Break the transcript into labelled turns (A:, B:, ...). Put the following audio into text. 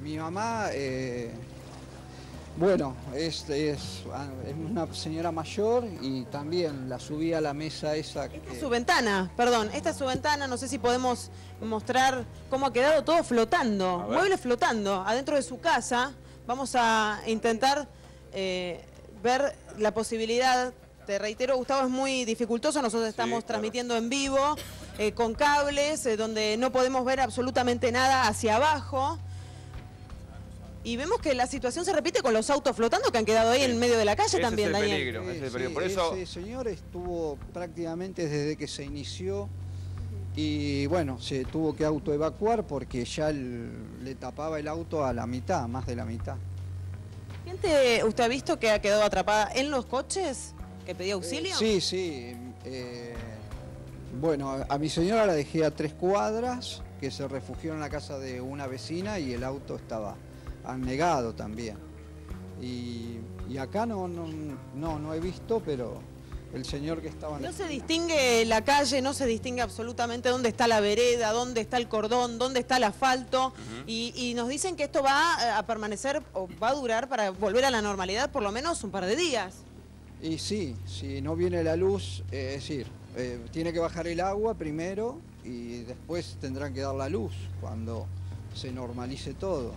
A: Mi mamá, bueno, es una señora mayor y también la subí a la mesa esa.
B: Esta es su ventana, perdón, esta es su ventana, no sé si podemos mostrar cómo ha quedado todo flotando, muebles flotando adentro de su casa. Vamos a intentar ver la posibilidad. Te reitero, Gustavo, es muy dificultoso, nosotros estamos transmitiendo en vivo, con cables, donde no podemos ver absolutamente nada hacia abajo. Y vemos que la situación se repite con los autos flotando que han quedado ahí en medio de la calle también, Daniel.
A: Ese es el peligro. Por eso... Ese señor estuvo prácticamente desde que se inició y bueno, se tuvo que autoevacuar porque ya le tapaba el auto a la mitad, más de la mitad.
B: ¿Gente usted ha visto que ha quedado atrapada en los coches que pedía auxilio?
A: Sí. Bueno, a mi señora la dejé a 3 cuadras, que se refugió en la casa de una vecina y el auto estaba anegado también. Y acá no he visto, pero el señor que estaba...
B: No se distingue la calle, no se distingue absolutamente dónde está la vereda, dónde está el cordón, dónde está el asfalto. Y nos dicen que esto va a permanecer o va a durar para volver a la normalidad por lo menos un par de días.
A: Y sí, si no viene la luz, es decir, tiene que bajar el agua primero y después tendrán que dar la luz cuando se normalice todo.